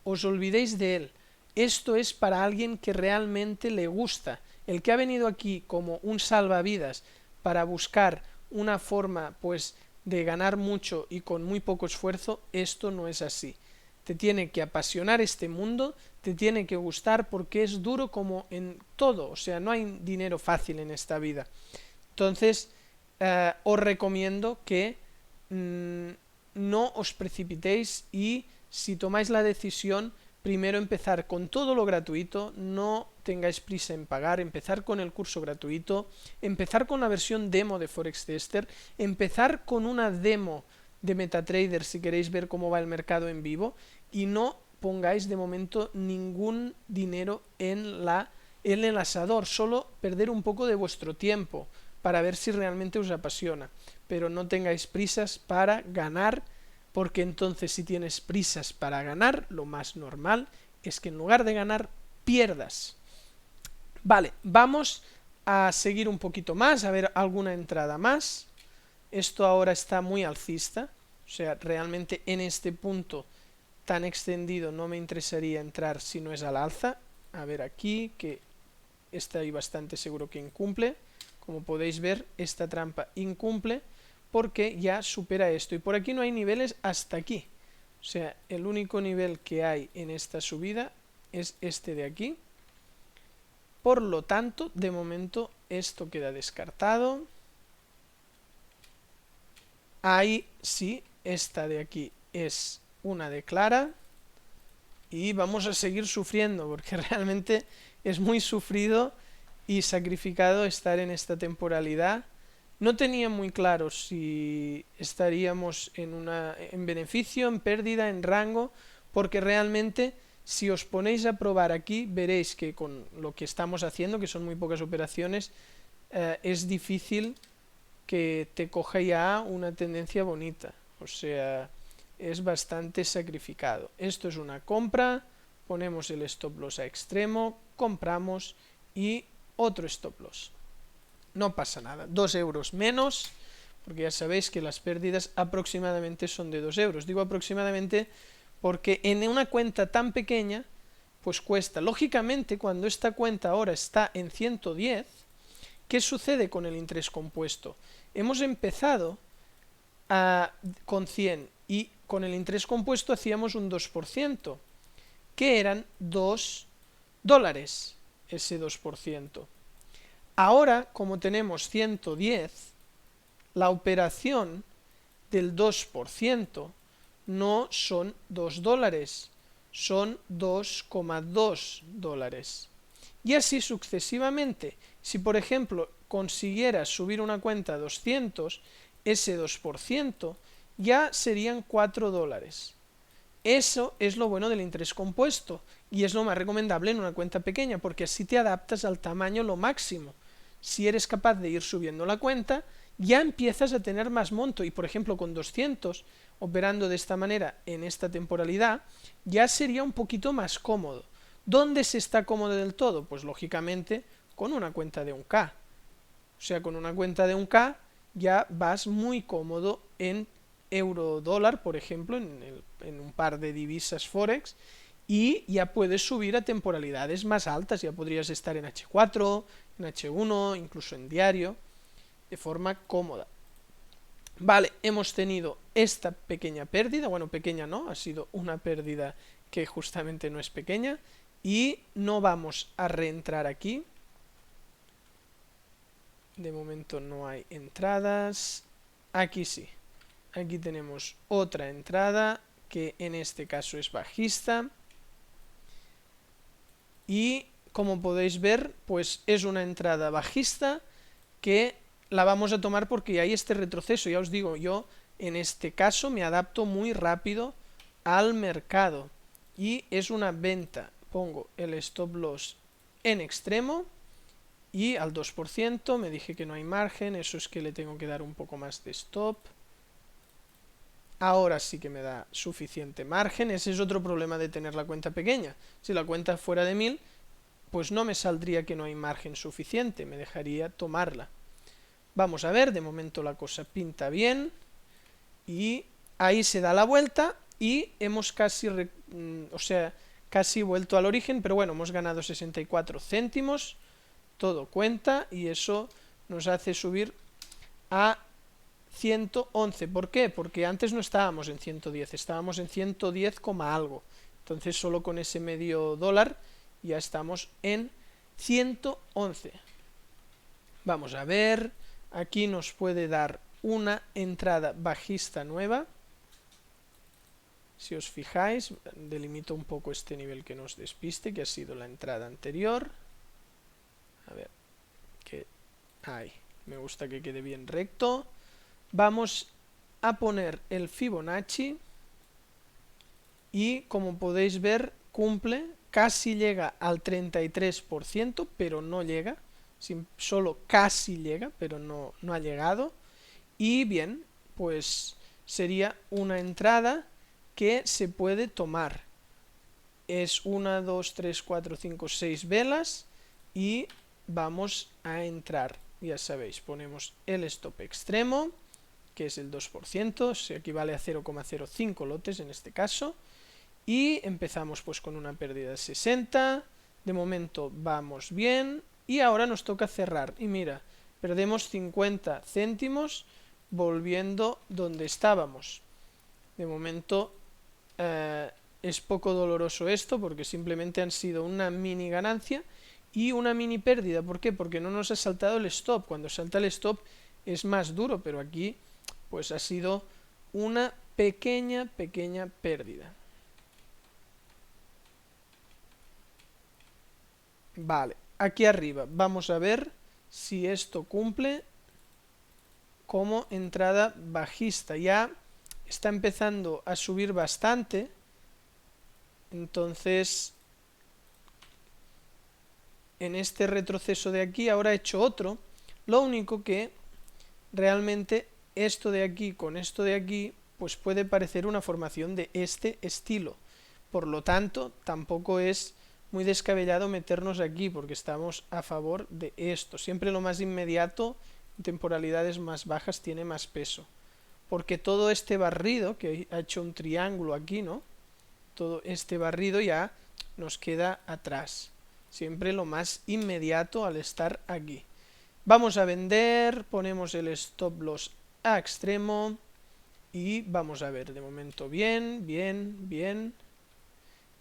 de él. Esto es para alguien que realmente le gusta. El que ha venido aquí como un salvavidas para buscar una forma pues de ganar mucho y con muy poco esfuerzo, esto no es así. Te tiene que apasionar este mundo, te tiene que gustar, porque es duro como en todo, o sea, no hay dinero fácil en esta vida. Entonces, os recomiendo que no os precipitéis, y si tomáis la decisión, primero empezar con todo lo gratuito, no tengáis prisa en pagar, empezar con el curso gratuito, empezar con la versión demo de Forex Tester, empezar con una demo de MetaTrader si queréis ver cómo va el mercado en vivo, y no pongáis de momento ningún dinero en el asador, solo perder un poco de vuestro tiempo para ver si realmente os apasiona, pero no tengáis prisas para ganar, porque entonces si tienes prisas para ganar, lo más normal es que en lugar de ganar, pierdas. Vale, vamos a seguir un poquito más, a ver alguna entrada más. Esto ahora está muy alcista, o sea, realmente en este punto tan extendido no me interesaría entrar si no es al alza. A ver aquí, que estoy bastante seguro que incumple. Como podéis ver, esta trampa incumple porque ya supera esto, y por aquí no hay niveles hasta aquí. O sea, el único nivel que hay en esta subida es este de aquí. Por lo tanto, de momento esto queda descartado. Ahí sí, esta de aquí es una de clara, y vamos a seguir sufriendo porque realmente es muy sufrido y sacrificado estar en esta temporalidad. No tenía muy claro si estaríamos en beneficio, en pérdida, en rango, porque realmente si os ponéis a probar aquí veréis que con lo que estamos haciendo, que son muy pocas operaciones, es difícil que te coja ya una tendencia bonita. O sea, es bastante sacrificado. Esto es una compra, ponemos el stop loss a extremo, compramos y otro stop loss. No pasa nada, 2 euros menos, porque ya sabéis que las pérdidas aproximadamente son de 2 euros. Digo aproximadamente porque en una cuenta tan pequeña, pues cuesta. Lógicamente, cuando esta cuenta ahora está en 110, ¿qué sucede con el interés compuesto? Hemos empezado con 100 y con el interés compuesto hacíamos un 2%, que eran $2, ese 2%. Ahora, como tenemos 110, la operación del 2% no son $2, son $2,2. Y así sucesivamente. Si por ejemplo consiguieras subir una cuenta a 200, ese 2% ya serían $4. Eso es lo bueno del interés compuesto y es lo más recomendable en una cuenta pequeña, porque así te adaptas al tamaño lo máximo. Si eres capaz de ir subiendo la cuenta, ya empiezas a tener más monto y por ejemplo con 200, operando de esta manera en esta temporalidad, ya sería un poquito más cómodo. ¿Dónde se está cómodo del todo? Pues lógicamente con una cuenta de 1K. O sea, con una cuenta de 1K ya vas muy cómodo en euro-dólar, por ejemplo, en un par de divisas Forex, y ya puedes subir a temporalidades más altas, ya podrías estar en H4, en H1, incluso en diario, de forma cómoda. Vale, hemos tenido esta pequeña pérdida, bueno, pequeña no, ha sido una pérdida que justamente no es pequeña, y no vamos a reentrar aquí. De momento no hay entradas. Aquí sí. Aquí tenemos otra entrada que en este caso es bajista. Y como podéis ver, pues es una entrada bajista que la vamos a tomar porque hay este retroceso. Ya os digo, yo en este caso me adapto muy rápido al mercado. Y es una venta. Pongo el stop loss en extremo. Y al 2% me dije que no hay margen, eso es que le tengo que dar un poco más de stop. Ahora sí que me da suficiente margen, ese es otro problema de tener la cuenta pequeña. Si la cuenta fuera de 1000, pues no me saldría que no hay margen suficiente, me dejaría tomarla. Vamos a ver, de momento la cosa pinta bien. Y ahí se da la vuelta y hemos casi, casi vuelto al origen, pero bueno, hemos ganado 64 céntimos. Todo cuenta y eso nos hace subir a 111. ¿Por qué? Porque antes no estábamos en 110, estábamos en 110, algo. Entonces solo con ese medio dólar ya estamos en 111. Vamos a ver, aquí nos puede dar una entrada bajista nueva. Si os fijáis, delimito un poco este nivel que nos despiste, que ha sido la entrada anterior. A ver, que ahí, me gusta que quede bien recto. Vamos a poner el Fibonacci y como podéis ver cumple, casi llega al 33%, pero no llega, solo casi llega, pero no ha llegado. Y bien, pues sería una entrada que se puede tomar. Es 1, 2, 3, 4, 5, 6 velas y vamos a entrar, ya sabéis, ponemos el stop extremo, que es el 2%, se equivale a 0,05 lotes en este caso, y empezamos pues con una pérdida de 60, de momento vamos bien, y ahora nos toca cerrar, y mira, perdemos 50 céntimos volviendo donde estábamos. De momento es poco doloroso esto, porque simplemente han sido una mini ganancia, y una mini pérdida. ¿Por qué? Porque no nos ha saltado el stop. Cuando salta el stop es más duro, pero aquí pues ha sido una pequeña pérdida. Vale, aquí arriba vamos a ver si esto cumple como entrada bajista. Ya está empezando a subir bastante, entonces en este retroceso de aquí ahora he hecho otro. Lo único que realmente esto de aquí con esto de aquí pues puede parecer una formación de este estilo. Por lo tanto, tampoco es muy descabellado meternos aquí porque estamos a favor de esto. Siempre lo más inmediato, en temporalidades más bajas, tiene más peso. Porque todo este barrido, que ha hecho un triángulo aquí, ¿no? todo este barrido ya nos queda atrás. Siempre lo más inmediato al estar aquí. Vamos a vender, ponemos el stop loss a extremo y vamos a ver, de momento bien, bien, bien.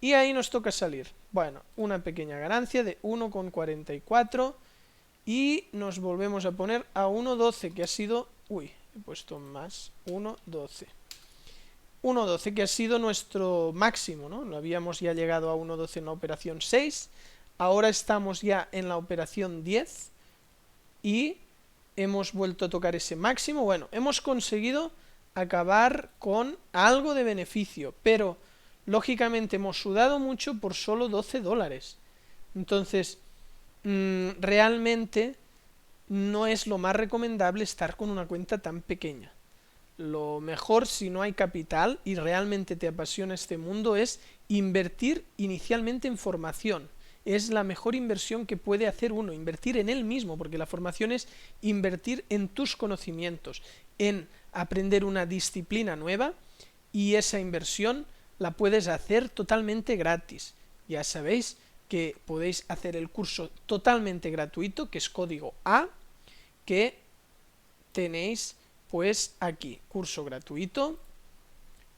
Y ahí nos toca salir. Bueno, una pequeña ganancia de 1,44 y nos volvemos a poner a 1,12 que ha sido... Uy, he puesto más, 1,12. 1,12 que ha sido nuestro máximo, ¿no? Lo habíamos ya llegado a 1,12 en la operación 6, ahora estamos ya en la operación 10 y hemos vuelto a tocar ese máximo. Bueno, hemos conseguido acabar con algo de beneficio, pero lógicamente hemos sudado mucho por solo 12 dólares. Entonces, realmente no es lo más recomendable estar con una cuenta tan pequeña. Lo mejor, si no hay capital y realmente te apasiona este mundo, es invertir inicialmente en formación. Es la mejor inversión que puede hacer uno, invertir en él mismo, porque la formación es invertir en tus conocimientos, en aprender una disciplina nueva, y esa inversión la puedes hacer totalmente gratis. Ya sabéis que podéis hacer el curso totalmente gratuito, que es código A, que tenéis pues aquí, curso gratuito,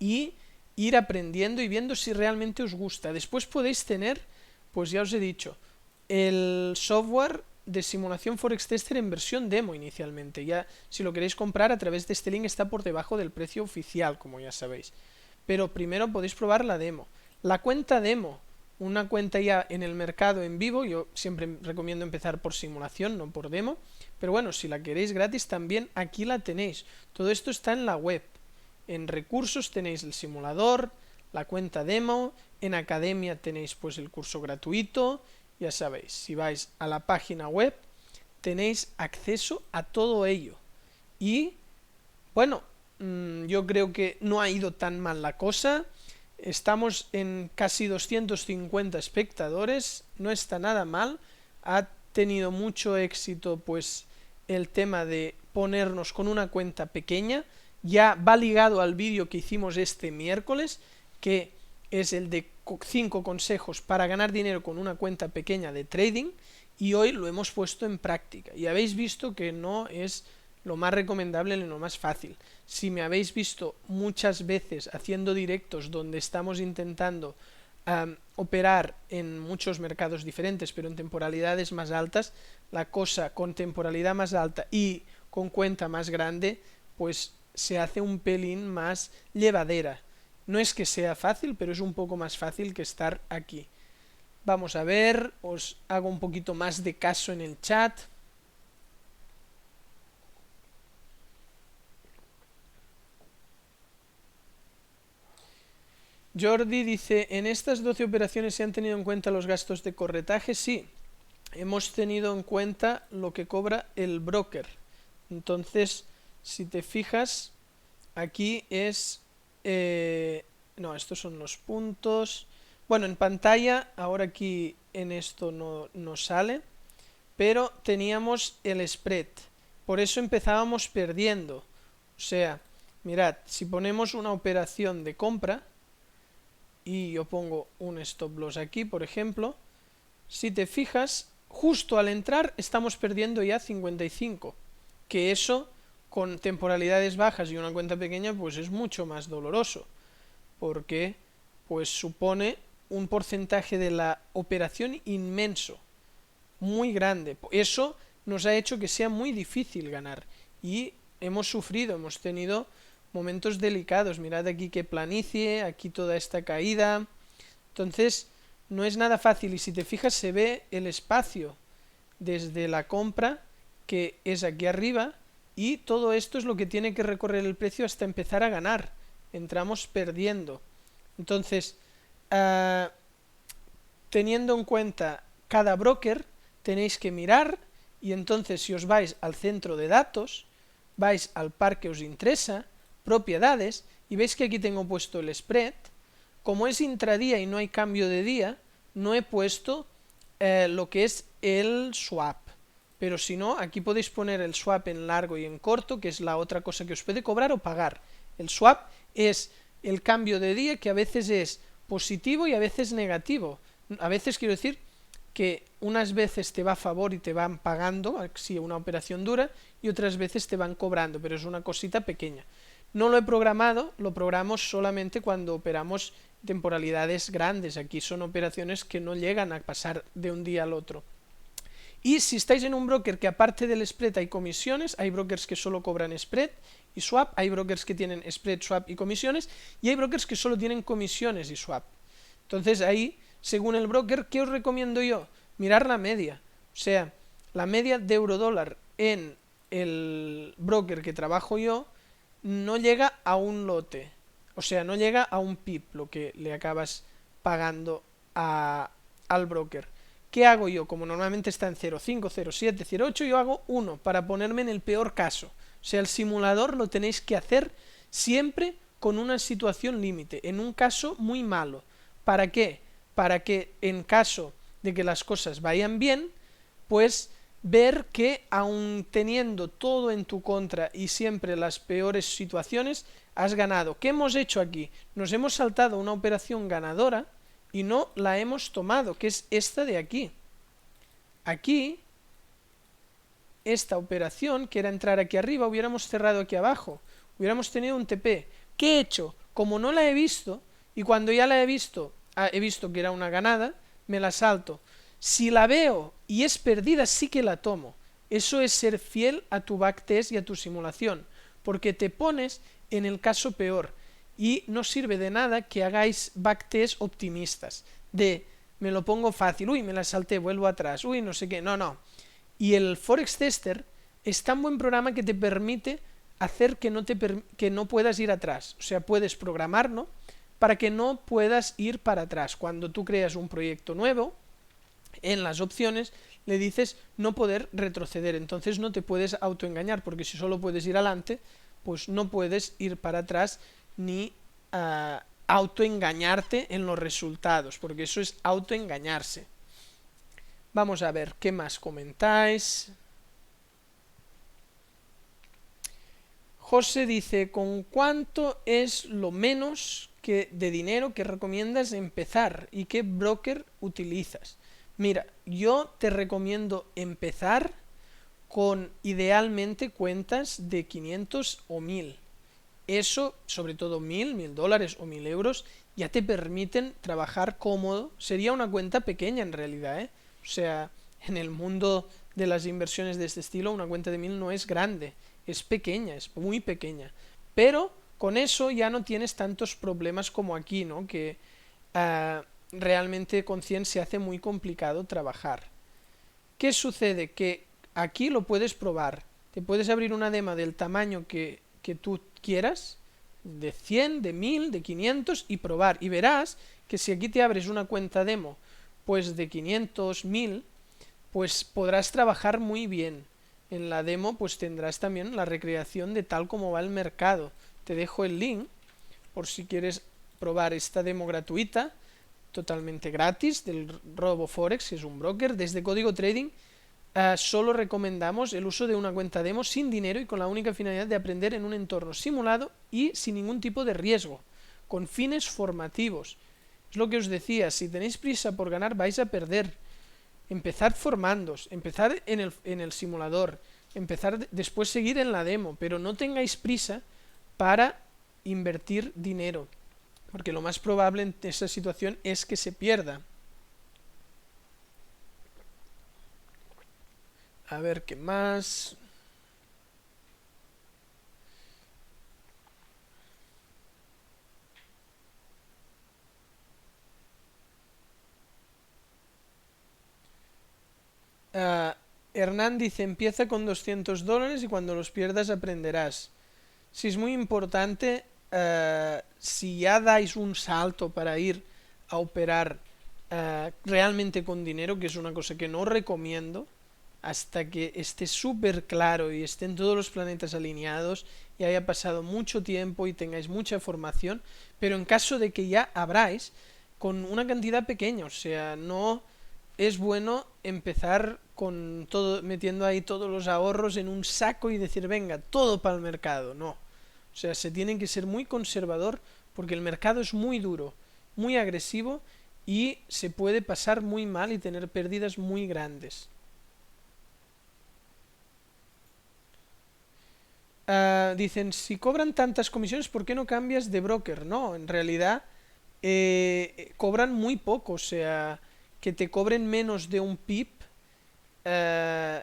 y ir aprendiendo y viendo si realmente os gusta. Después podéis tener, pues ya os he dicho, el software de simulación Forex Tester en versión demo inicialmente. Ya si lo queréis comprar a través de este link está por debajo del precio oficial, como ya sabéis. Pero primero podéis probar la demo. La cuenta demo, una cuenta ya en el mercado en vivo, yo siempre recomiendo empezar por simulación, no por demo, pero bueno, si la queréis gratis también aquí la tenéis. Todo esto está en la web. En recursos tenéis el simulador, la cuenta demo, en academia tenéis pues el curso gratuito, ya sabéis, si vais a la página web tenéis acceso a todo ello. Y bueno, yo creo que no ha ido tan mal la cosa. Estamos en casi 250 espectadores, no está nada mal. Ha tenido mucho éxito pues el tema de ponernos con una cuenta pequeña. Ya va ligado al vídeo que hicimos este miércoles, que es el de 5 consejos para ganar dinero con una cuenta pequeña de trading, y hoy lo hemos puesto en práctica. Y habéis visto que no es lo más recomendable ni lo más fácil. Si me habéis visto muchas veces haciendo directos donde estamos intentando operar en muchos mercados diferentes, pero en temporalidades más altas, la cosa con temporalidad más alta y con cuenta más grande, pues se hace un pelín más llevadera. No es que sea fácil, pero es un poco más fácil que estar aquí. Vamos a ver, os hago un poquito más de caso en el chat. Jordi dice, ¿en estas 12 operaciones se han tenido en cuenta los gastos de corretaje? Sí, hemos tenido en cuenta lo que cobra el broker. Entonces, si te fijas, aquí es... no, estos son los puntos. Bueno, en pantalla, ahora aquí en esto no sale, pero teníamos el spread. Por eso empezábamos perdiendo. O sea, mirad, si ponemos una operación de compra, y yo pongo un stop loss aquí, por ejemplo, si te fijas, justo al entrar estamos perdiendo ya 55, que eso con temporalidades bajas y una cuenta pequeña pues es mucho más doloroso, porque pues supone un porcentaje de la operación inmenso, muy grande. Eso nos ha hecho que sea muy difícil ganar y hemos sufrido, hemos tenido momentos delicados. Mirad aquí que planicie, aquí toda esta caída. Entonces no es nada fácil, y si te fijas se ve el espacio desde la compra, que es aquí arriba, y todo esto es lo que tiene que recorrer el precio hasta empezar a ganar. Entramos perdiendo. Entonces, teniendo en cuenta cada broker, tenéis que mirar, y entonces si os vais al centro de datos, vais al par que os interesa, propiedades, y veis que aquí tengo puesto el spread. Como es intradía y no hay cambio de día, no he puesto lo que es el swap, pero si no, aquí podéis poner el swap en largo y en corto, que es la otra cosa que os puede cobrar o pagar. El swap es el cambio de día, que a veces es positivo y a veces negativo. A veces quiero decir que unas veces te va a favor y te van pagando, si una operación dura, y otras veces te van cobrando, pero es una cosita pequeña. No lo he programado, lo programamos solamente cuando operamos temporalidades grandes. Aquí son operaciones que no llegan a pasar de un día al otro. Y si estáis en un broker que aparte del spread hay comisiones, hay brokers que solo cobran spread y swap, hay brokers que tienen spread, swap y comisiones, y hay brokers que solo tienen comisiones y swap. Entonces ahí, según el broker, ¿qué os recomiendo yo? Mirar la media. O sea, la media de euro-dólar en el broker que trabajo yo no llega a un lote. O sea, no llega a un pip lo que le acabas pagando al broker. ¿Qué hago yo? Como normalmente está en 0,5, 0,7, 0,8, yo hago 1 para ponerme en el peor caso. O sea, el simulador lo tenéis que hacer siempre con una situación límite, en un caso muy malo. ¿Para qué? Para que en caso de que las cosas vayan bien, pues ver que aun teniendo todo en tu contra y siempre las peores situaciones, has ganado. ¿Qué hemos hecho aquí? Nos hemos saltado una operación ganadora y no la hemos tomado, que es esta de aquí. Aquí, esta operación, que era entrar aquí arriba, hubiéramos cerrado aquí abajo, hubiéramos tenido un TP. ¿Qué he hecho? Como no la he visto, y cuando ya la he visto que era una ganada, me la salto. Si la veo y es perdida, sí que la tomo. Eso es ser fiel a tu backtest y a tu simulación, porque te pones en el caso peor. Y no sirve de nada que hagáis backtests optimistas, de me lo pongo fácil, uy, me la salté, vuelvo atrás, uy, no sé qué, no. Y el Forex Tester es tan buen programa que te permite hacer que no puedas ir atrás. O sea, puedes programarlo para que no puedas ir para atrás. Cuando tú creas un proyecto nuevo, en las opciones le dices no poder retroceder, entonces no te puedes autoengañar, porque si solo puedes ir adelante, pues no puedes ir para atrás ni autoengañarte en los resultados, porque eso es autoengañarse. Vamos a ver qué más comentáis. José dice, ¿con cuánto es lo menos de dinero que recomiendas empezar y qué broker utilizas? Mira, yo te recomiendo empezar con idealmente cuentas de 500 o 1000. Eso, sobre todo 1000 dólares o 1000 euros, ya te permiten trabajar cómodo. Sería una cuenta pequeña en realidad, ¿eh? O sea, en el mundo de las inversiones de este estilo, una cuenta de 1000 no es grande, es pequeña, es muy pequeña. Pero con eso ya no tienes tantos problemas como aquí, ¿no? Que realmente con 100 se hace muy complicado trabajar. ¿Qué sucede? Que aquí lo puedes probar. Te puedes abrir una demo del tamaño que tú quieras, de 100, de 1000, de 500 y probar. Y verás que si aquí te abres una cuenta demo pues de 500, 1000, pues podrás trabajar muy bien. En la demo pues tendrás también la recreación de tal como va el mercado. Te dejo el link por si quieres probar esta demo gratuita, totalmente gratis, del RoboForex, que es un broker. Desde Código Trading solo recomendamos el uso de una cuenta demo sin dinero y con la única finalidad de aprender en un entorno simulado y sin ningún tipo de riesgo, con fines formativos. Es lo que os decía, si tenéis prisa por ganar vais a perder. Empezad formándoos, empezad en el simulador, después seguir en la demo, pero no tengáis prisa para invertir dinero, porque lo más probable en esa situación es que se pierda. A ver qué más. Hernán dice, empieza con 200 dólares y cuando los pierdas aprenderás. Si es muy importante, si ya dais un salto para ir a operar realmente con dinero, que es una cosa que no recomiendo, hasta que esté súper claro y estén todos los planetas alineados y haya pasado mucho tiempo y tengáis mucha formación, pero en caso de que ya abráis con una cantidad pequeña, o sea, no es bueno empezar con todo, metiendo ahí todos los ahorros en un saco y decir, venga, todo para el mercado, no. O sea, se tiene que ser muy conservador porque el mercado es muy duro. muy agresivo y se puede pasar muy mal y tener pérdidas muy grandes. Dicen, si cobran tantas comisiones, ¿por qué no cambias de broker? No, en realidad cobran muy poco, o sea, que te cobren menos de un pip eh,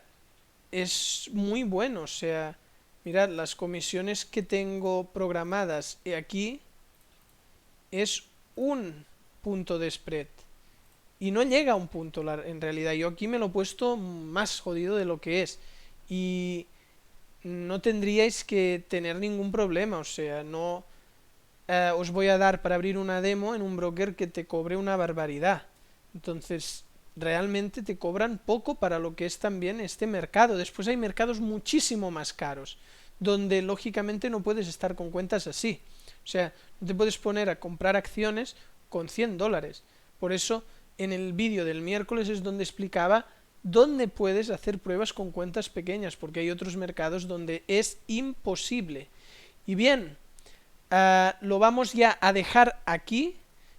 es muy bueno, o sea, mirad, las comisiones que tengo programadas aquí es un punto de spread. Y no llega a un punto, en realidad. Yo aquí me lo he puesto más jodido de lo que es. Y no tendríais que tener ningún problema. O sea, no os voy a dar para abrir una demo en un broker que te cobre una barbaridad. Entonces, realmente te cobran poco para lo que es también este mercado. Después hay mercados muchísimo más caros, donde lógicamente no puedes estar con cuentas así. O sea, no te puedes poner a comprar acciones con $100. Por eso, en el vídeo del miércoles es donde explicaba dónde puedes hacer pruebas con cuentas pequeñas, porque hay otros mercados donde es imposible. Y bien, lo vamos ya a dejar aquí.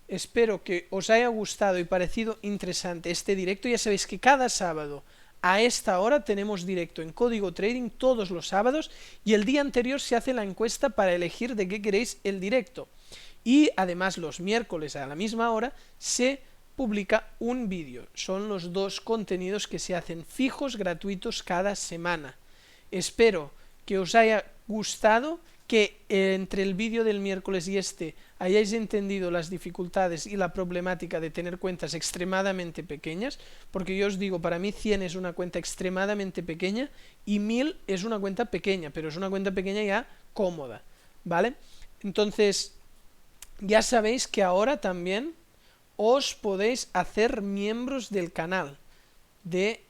Espero que os haya gustado y parecido interesante este directo. Ya sabéis que cada sábado a esta hora tenemos directo en Código Trading todos los sábados, y el día anterior se hace la encuesta para elegir de qué queréis el directo. Y además los miércoles a la misma hora se publica un vídeo. Son los dos contenidos que se hacen fijos, gratuitos cada semana. Espero que os haya gustado, que entre el vídeo del miércoles y este hayáis entendido las dificultades y la problemática de tener cuentas extremadamente pequeñas, porque yo os digo, para mí 100 es una cuenta extremadamente pequeña y 1000 es una cuenta pequeña, pero es una cuenta pequeña ya cómoda, ¿vale? Entonces, ya sabéis que ahora también os podéis hacer miembros del canal de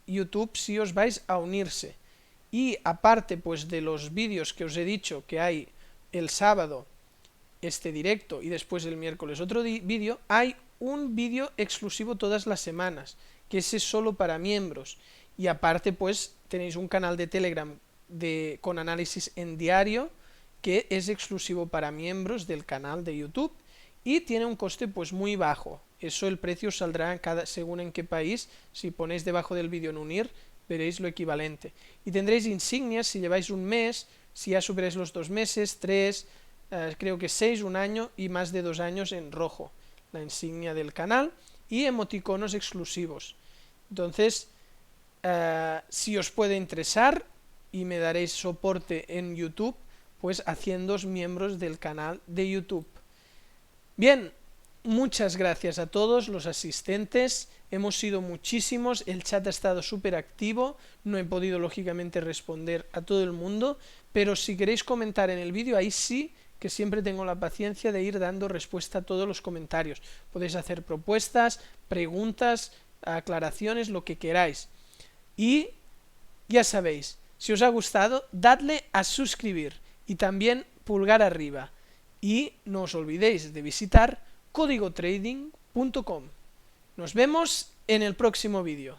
YouTube si os vais a unirse. Y aparte pues de los vídeos que os he dicho que hay el sábado, este directo, y después el miércoles otro vídeo, hay un vídeo exclusivo todas las semanas, que ese es solo para miembros. Y aparte pues tenéis un canal de Telegram con análisis en diario, que es exclusivo para miembros del canal de YouTube, y tiene un coste pues muy bajo. Eso el precio saldrá según en qué país. Si ponéis debajo del vídeo en unir, veréis lo equivalente. Y tendréis insignias si lleváis un mes, si ya superáis los 2 meses, 3, creo que 6, un año y más de 2 años en rojo, la insignia del canal, y emoticonos exclusivos. Entonces, si os puede interesar y me daréis soporte en YouTube, pues haciéndoos miembros del canal de YouTube. Bien, muchas gracias a todos los asistentes, hemos sido muchísimos, el chat ha estado súper activo, no he podido lógicamente responder a todo el mundo, pero si queréis comentar en el vídeo, ahí sí que siempre tengo la paciencia de ir dando respuesta a todos los comentarios. Podéis hacer propuestas, preguntas, aclaraciones, lo que queráis. Y ya sabéis, si os ha gustado, dadle a suscribir y también pulgar arriba. Y no os olvidéis de visitar códigotrading.com. Nos vemos en el próximo vídeo.